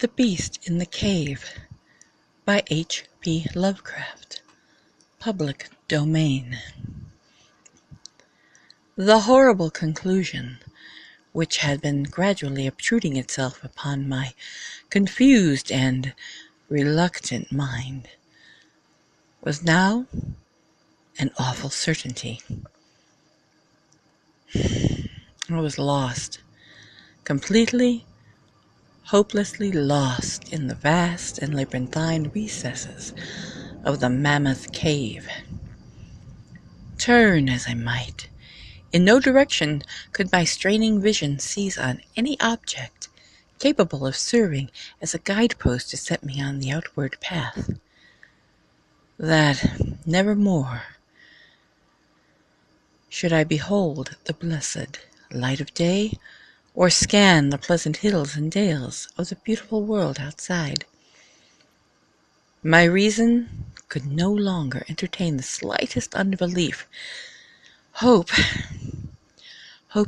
The Beast in the Cave by H.P. Lovecraft. Public domain. The horrible conclusion, which had been gradually obtruding itself upon my confused and reluctant mind, was now an awful certainty. I was lost, completely, hopelessly lost in the vast and labyrinthine recesses of the mammoth cave. Turn as I might, in no direction could my straining vision seize on any object capable of serving as a guidepost to set me on the outward path, that never more should I behold the blessed light of day, or scan the pleasant hills and dales of the beautiful world outside. My reason could no longer entertain the slightest unbelief. Hope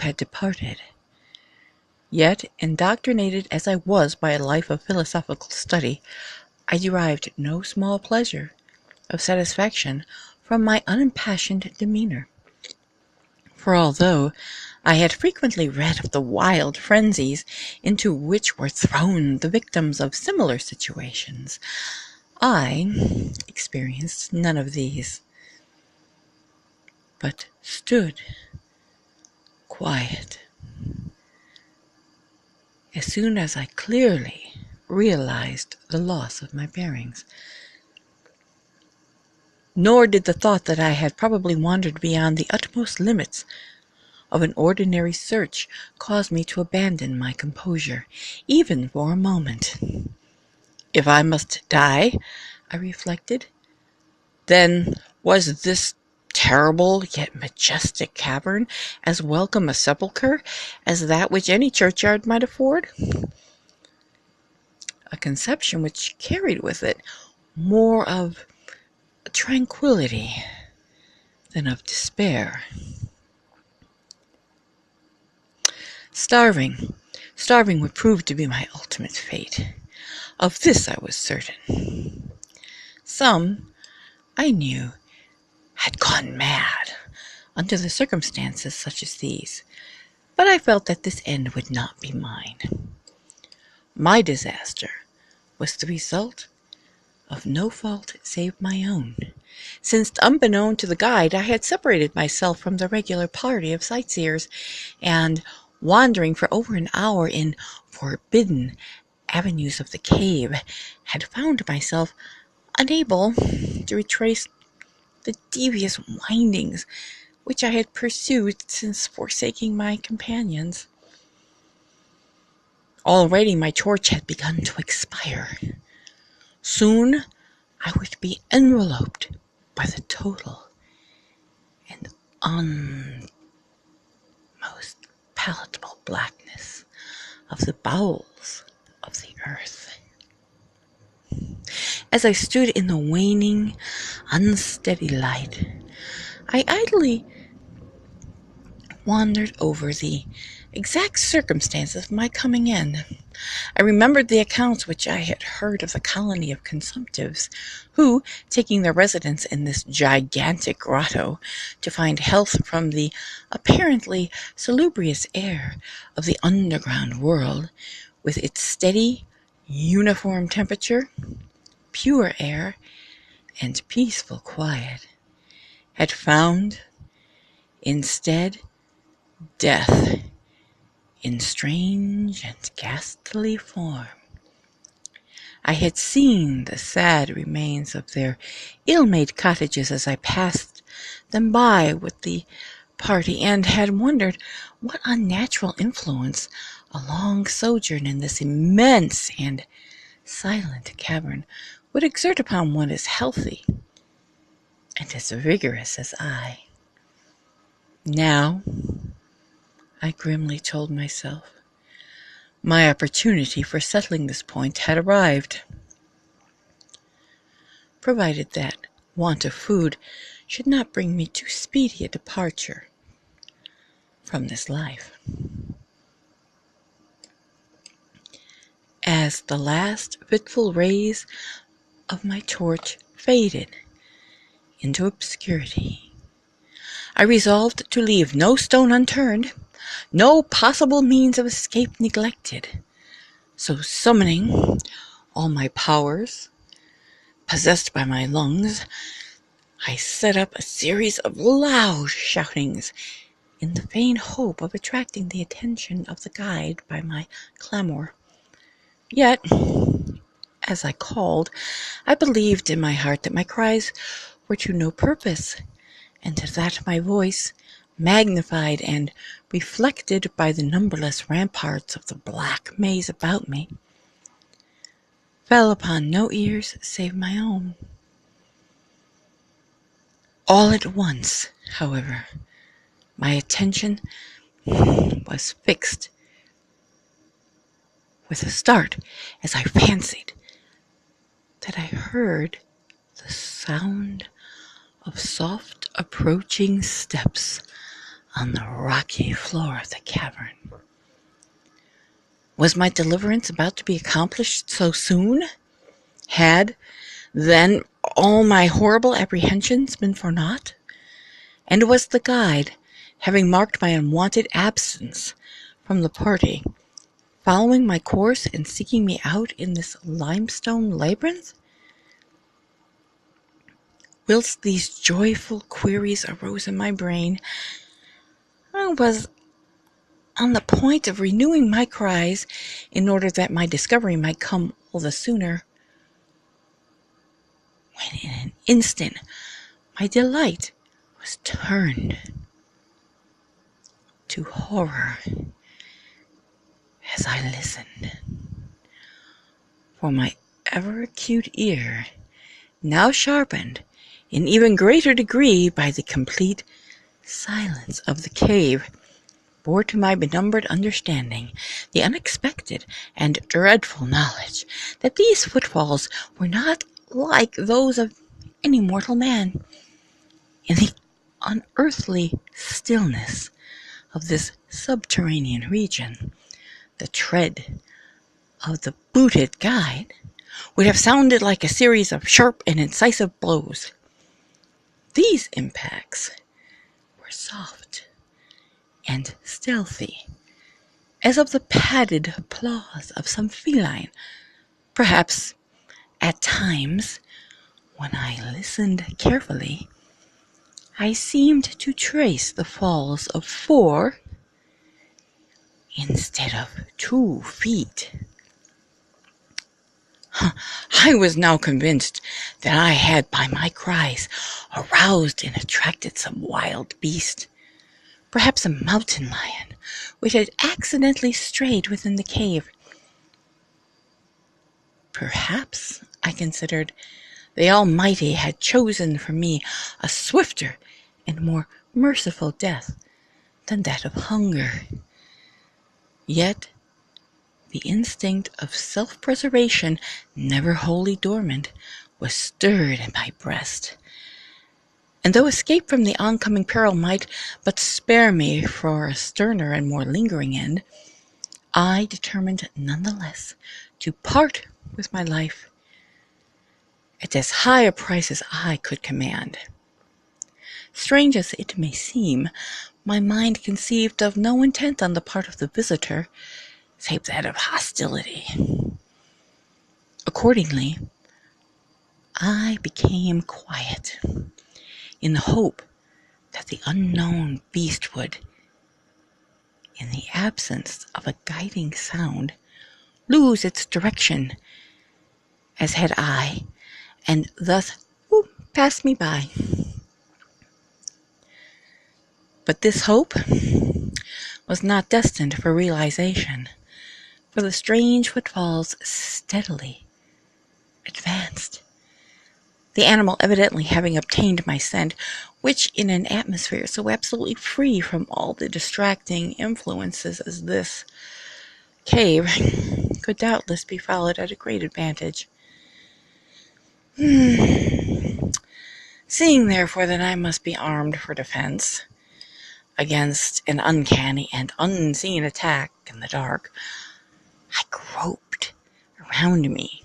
had departed. Yet, indoctrinated as I was by a life of philosophical study, I derived no small pleasure of satisfaction from my unimpassioned demeanor. For although I had frequently read of the wild frenzies into which were thrown the victims of similar situations, I experienced none of these, but stood quiet. As soon as I clearly realized the loss of my bearings. Nor did the thought that I had probably wandered beyond the utmost limits of an ordinary search cause me to abandon my composure, even for a moment. If I must die, I reflected, then was this terrible yet majestic cavern as welcome a sepulchre as that which any churchyard might afford? A conception which carried with it more of tranquility than of despair. Starving would prove to be my ultimate fate. Of this I was certain. Some, I knew, had gone mad under the circumstances such as these, but I felt that this end would not be mine. My disaster was the result of no fault save my own, since unbeknown to the guide I had separated myself from the regular party of sightseers, and, wandering for over an hour in forbidden avenues of the cave, had found myself unable to retrace the devious windings which I had pursued since forsaking my companions. Already my torch had begun to expire. Soon I would be enveloped by the total and most palatable blackness of the bowels of the earth. As I stood in the waning, unsteady light, I idly wandered over the exact circumstances of my coming in. I remembered the accounts which I had heard of the colony of consumptives, who, taking their residence in this gigantic grotto to find health from the apparently salubrious air of the underground world, with its steady, uniform temperature, pure air, and peaceful quiet, had found, instead, death in strange and ghastly form. I had seen the sad remains of their ill-made cottages as I passed them by with the party, and had wondered what unnatural influence a long sojourn in this immense and silent cavern would exert upon one as healthy and as vigorous as I. Now, I grimly told myself, my opportunity for settling this point had arrived, provided that want of food should not bring me too speedy a departure from this life. As as the last fitful rays of my torch faded into obscurity, I resolved to leave no stone unturned, no possible means of escape neglected. So summoning all my powers, possessed by my lungs, I set up a series of loud shoutings in the vain hope of attracting the attention of the guide by my clamor. Yet, as I called, I believed in my heart that my cries were to no purpose, and that my voice, magnified and reflected by the numberless ramparts of the black maze about me, fell upon no ears save my own. All at once, however, my attention was fixed with a start as I fancied that I heard the sound of soft approaching steps on the rocky floor of the cavern. Was my deliverance about to be accomplished so soon? Had, then, all my horrible apprehensions been for naught? And was the guide, having marked my unwonted absence from the party, following my course and seeking me out in this limestone labyrinth? Whilst these joyful queries arose in my brain, I was on the point of renewing my cries in order that my discovery might come all the sooner, when in an instant my delight was turned to horror as I listened. For my ever-acute ear, now sharpened in even greater degree by the complete silence of the cave, bore to my benumbed understanding the unexpected and dreadful knowledge that these footfalls were not like those of any mortal man. In the unearthly stillness of this subterranean region, the tread of the booted guide would have sounded like a series of sharp and incisive blows. These impacts were soft and stealthy, as of the padded paws of some feline. Perhaps, at times, when I listened carefully, I seemed to trace the falls of 4 instead of 2 feet. I was now convinced that I had by my cries aroused and attracted some wild beast, perhaps a mountain lion, which had accidentally strayed within the cave. Perhaps, I considered, the Almighty had chosen for me a swifter and more merciful death than that of hunger. Yet the instinct of self-preservation, never wholly dormant, was stirred in my breast, and though escape from the oncoming peril might but spare me for a sterner and more lingering end, I determined none the less to part with my life at as high a price as I could command. Strange as it may seem, my mind conceived of no intent on the part of the visitor, save that of hostility. Accordingly, I became quiet, in the hope that the unknown beast would, in the absence of a guiding sound, lose its direction, as had I, and thus pass me by. But this hope was not destined for realization, for the strange footfalls steadily advanced, the animal evidently having obtained my scent, which in an atmosphere so absolutely free from all the distracting influences as this cave could doubtless be followed at a great advantage. Seeing therefore that I must be armed for defense against an uncanny and unseen attack in the dark, I groped around me,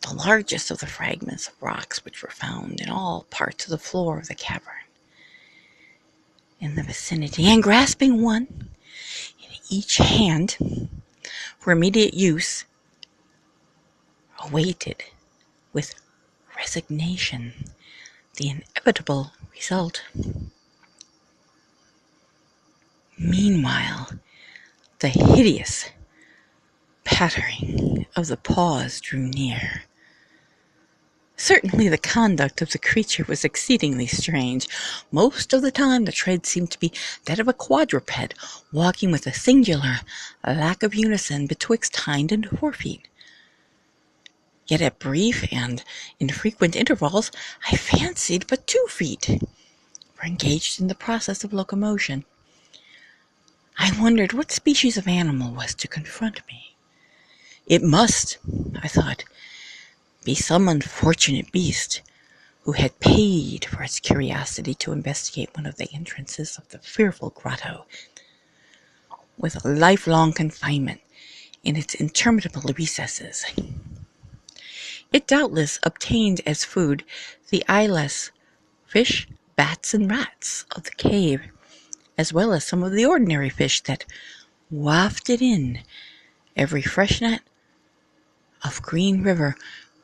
the largest of the fragments of rocks which were found in all parts of the floor of the cavern in the vicinity, and grasping one in each hand for immediate use, awaited with resignation the inevitable result. Meanwhile, the hideous pattering of the paws drew near. Certainly the conduct of the creature was exceedingly strange. Most of the time the tread seemed to be that of a quadruped, walking with a singular lack of unison betwixt hind and forefeet. Yet at brief and infrequent intervals I fancied but 2 feet were engaged in the process of locomotion. I wondered what species of animal was to confront me. It must, I thought, be some unfortunate beast who had paid for its curiosity to investigate one of the entrances of the fearful grotto, with a lifelong confinement in its interminable recesses. It doubtless obtained as food the eyeless fish, bats, and rats of the cave, as well as some of the ordinary fish that wafted in every freshet of green river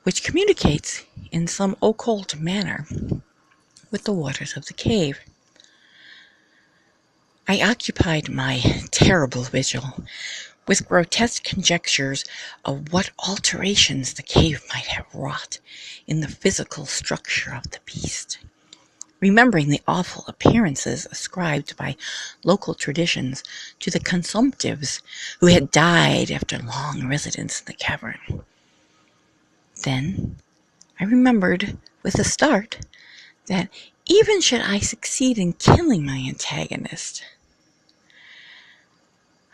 which communicates in some occult manner with the waters of the cave. I occupied my terrible vigil with grotesque conjectures of what alterations the cave might have wrought in the physical structure of the beast, remembering the awful appearances ascribed by local traditions to the consumptives who had died after long residence in the cavern. Then I remembered with a start that even should I succeed in killing my antagonist,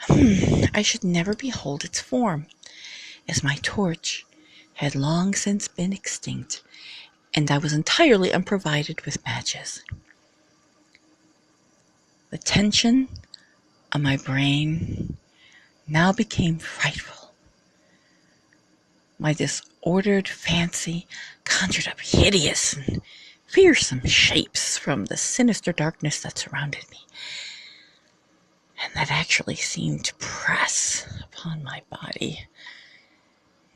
I should never behold its form, as my torch had long since been extinct, and I was entirely unprovided with matches. The tension of my brain now became frightful. My disordered fancy conjured up hideous and fearsome shapes from the sinister darkness that surrounded me, and that actually seemed to press upon my body.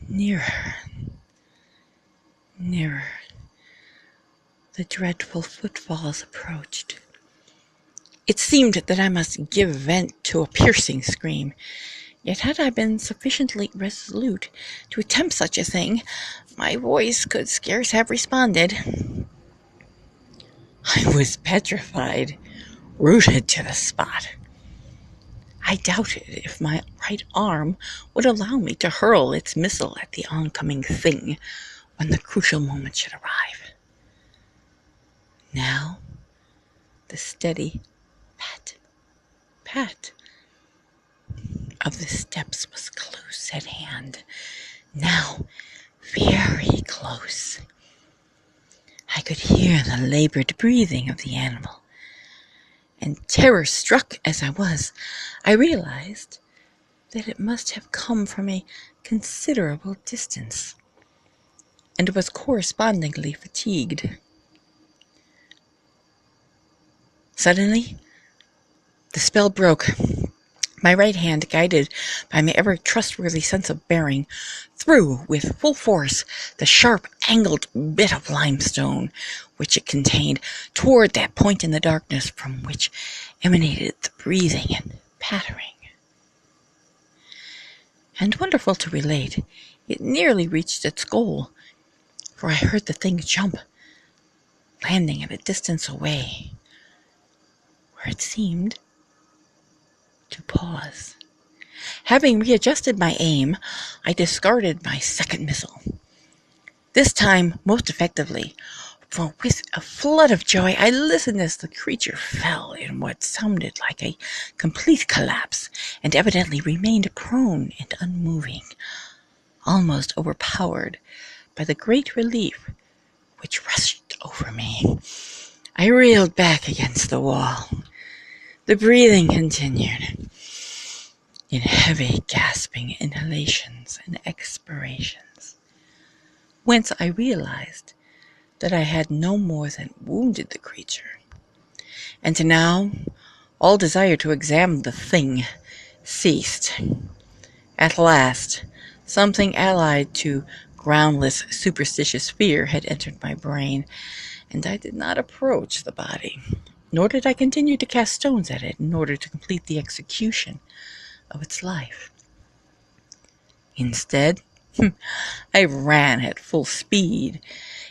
Nearer, nearer, the dreadful footfalls approached. It seemed that I must give vent to a piercing scream. Yet had I been sufficiently resolute to attempt such a thing, my voice could scarce have responded. I was petrified, rooted to the spot. I doubted if my right arm would allow me to hurl its missile at the oncoming thing when the crucial moment should arrive. Now, the steady pat, pat of the steps was close at hand. Now, very close. I could hear the labored breathing of the animal, and terror-struck as I was, I realized that it must have come from a considerable distance, and was correspondingly fatigued. Suddenly, the spell broke. My right hand, guided by my ever-trustworthy sense of bearing, threw with full force the sharp, angled bit of limestone which it contained toward that point in the darkness from which emanated the breathing and pattering. And wonderful to relate, it nearly reached its goal, for I heard the thing jump, landing at a distance away, where it seemed to pause. Having readjusted my aim, I discarded my second missile, this time most effectively, for with a flood of joy I listened as the creature fell in what sounded like a complete collapse, and evidently remained prone and unmoving, almost overpowered by the great relief which rushed over me. I reeled back against the wall. The breathing continued. in heavy gasping inhalations and expirations, whence I realized that I had no more than wounded the creature, and now all desire to examine the thing ceased. At last, something allied to groundless superstitious fear had entered my brain, and I did not approach the body, nor did I continue to cast stones at it in order to complete the execution of its life. Instead, I ran at full speed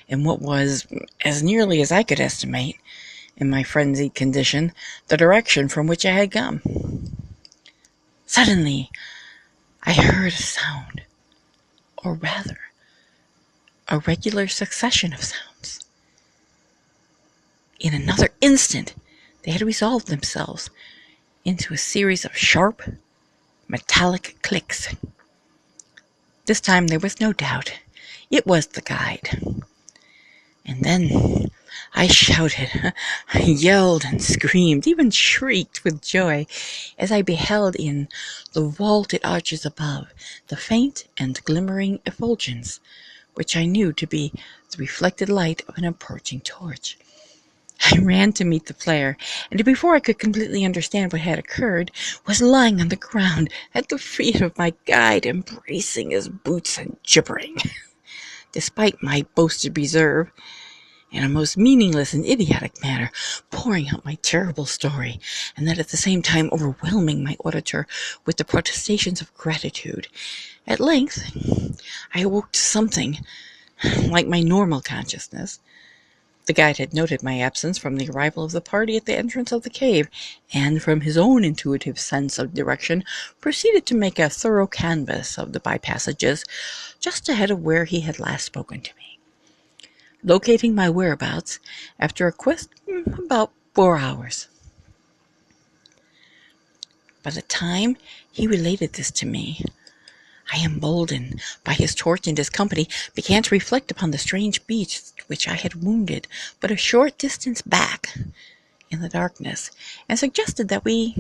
in what was, as nearly as I could estimate, in my frenzied condition, the direction from which I had come. Suddenly, I heard a sound, or rather, a regular succession of sounds. In another instant, they had resolved themselves into a series of sharp, metallic clicks. This time there was no doubt. It was the guide. And then I shouted, I yelled and screamed, even shrieked with joy as I beheld in the vaulted arches above the faint and glimmering effulgence, which I knew to be the reflected light of an approaching torch. I ran to meet the player, and before I could completely understand what had occurred, was lying on the ground at the feet of my guide, embracing his boots and gibbering. Despite my boasted reserve, in a most meaningless and idiotic manner, pouring out my terrible story, and that at the same time overwhelming my auditor with the protestations of gratitude. At length, I awoke to something like my normal consciousness. The guide had noted my absence from the arrival of the party at the entrance of the cave, and from his own intuitive sense of direction, proceeded to make a thorough canvass of the by-passages just ahead of where he had last spoken to me, locating my whereabouts after a quest about 4 hours. By the time he related this to me, I, emboldened by his torch and his company, began to reflect upon the strange beast which I had wounded but a short distance back in the darkness, and suggested that we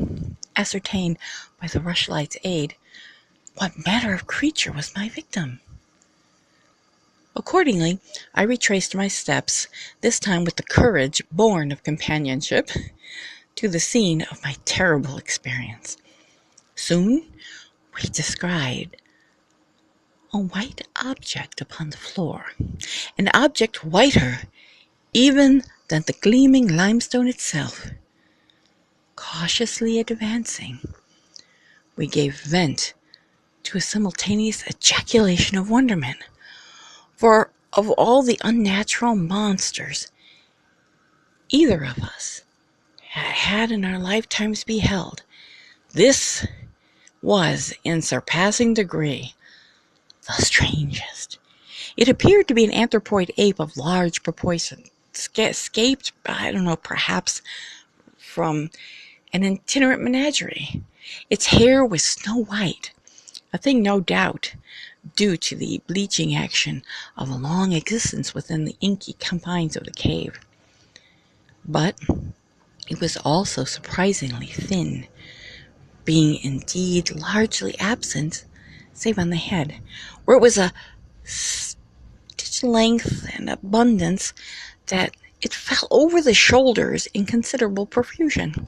ascertain by the rushlight's aid what manner of creature was my victim. Accordingly, I retraced my steps, this time with the courage born of companionship, to the scene of my terrible experience. Soon we descried a white object upon the floor, an object whiter even than the gleaming limestone itself. Cautiously advancing, we gave vent to a simultaneous ejaculation of wonderment, for of all the unnatural monsters either of us had in our lifetimes beheld, this was in surpassing degree the strangest. It appeared to be an anthropoid ape of large proportions, escaped, perhaps from an itinerant menagerie. Its hair was snow white, a thing no doubt due to the bleaching action of a long existence within the inky confines of the cave. But it was also surprisingly thin, being indeed largely absent, save on the head, where it was a such length and abundance that it fell over the shoulders in considerable profusion.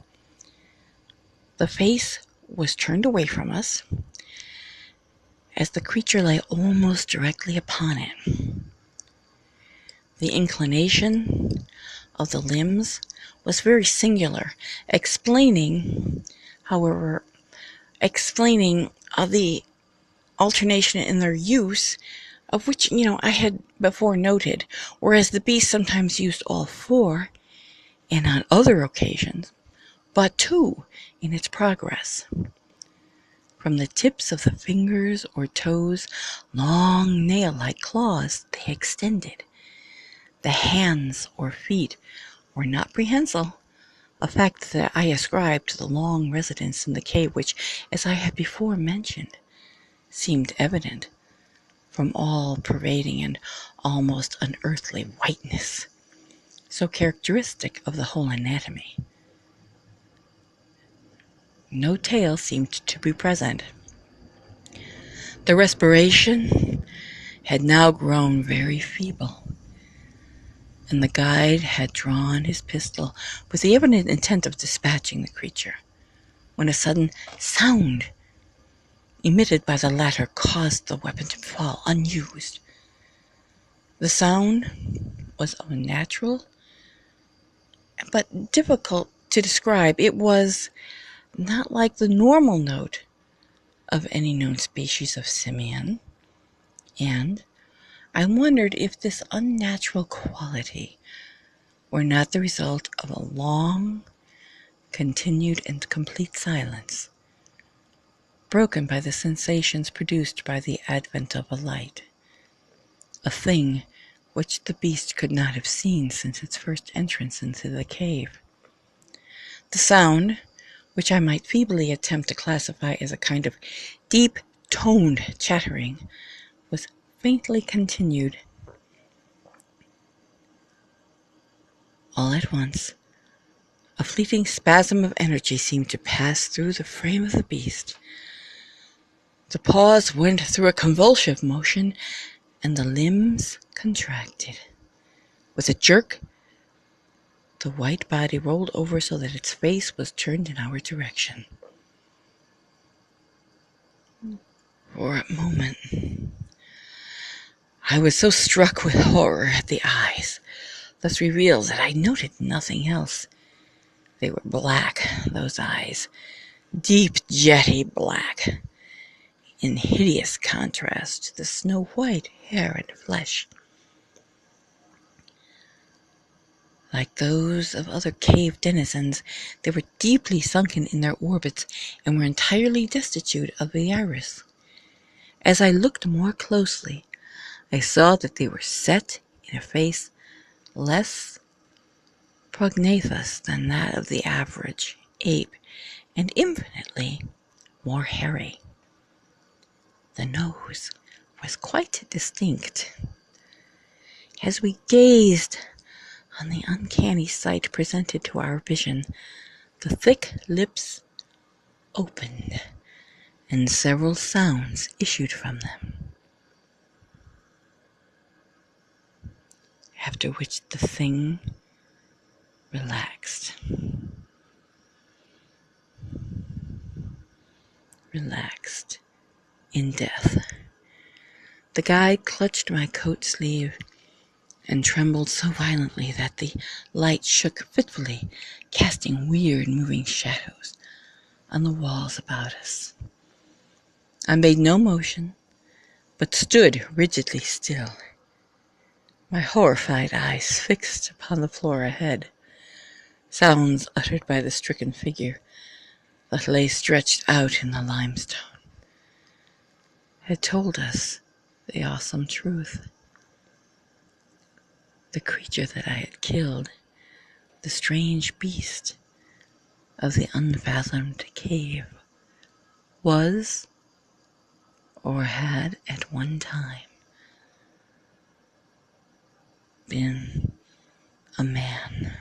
The face was turned away from us, as the creature lay almost directly upon it. The inclination of the limbs was very singular, explaining the alternation in their use, of which, I had before noted, whereas the beast sometimes used all four, and on other occasions, but two in its progress. From the tips of the fingers or toes, long nail-like claws they extended. The hands or feet were not prehensile, a fact that I ascribed to the long residence in the cave which, as I had before mentioned, seemed evident from all-pervading and almost unearthly whiteness, so characteristic of the whole anatomy. No tail seemed to be present. The respiration had now grown very feeble, and the guide had drawn his pistol with the evident intent of dispatching the creature, when a sudden sound emitted by the latter caused the weapon to fall unused. The sound was unnatural, but difficult to describe. It was not like the normal note of any known species of simian, and I wondered if this unnatural quality were not the result of a long, continued, and complete silence, broken by the sensations produced by the advent of a light, a thing which the beast could not have seen since its first entrance into the cave. The sound, which I might feebly attempt to classify as a kind of deep-toned chattering, was faintly continued. All at once, a fleeting spasm of energy seemed to pass through the frame of the beast. The paws went through a convulsive motion, and the limbs contracted. With a jerk, the white body rolled over so that its face was turned in our direction. For a moment, I was so struck with horror at the eyes thus revealed that I noted nothing else. They were black, those eyes, deep jetty black, in hideous contrast to the snow-white hair and flesh. Like those of other cave denizens, they were deeply sunken in their orbits and were entirely destitute of the iris. As I looked more closely, I saw that they were set in a face less prognathous than that of the average ape, and infinitely more hairy. The nose was quite distinct. As we gazed on the uncanny sight presented to our vision, the thick lips opened, and several sounds issued from them, after which the thing relaxed in death. The guide clutched my coat sleeve and trembled so violently that the light shook fitfully, casting weird moving shadows on the walls about us. I made no motion, but stood rigidly still, my horrified eyes fixed upon the floor ahead. Sounds uttered by the stricken figure that lay stretched out in the limestone had told us the awesome truth. The creature that I had killed, the strange beast of the unfathomed cave, was, or had at one time, been a man.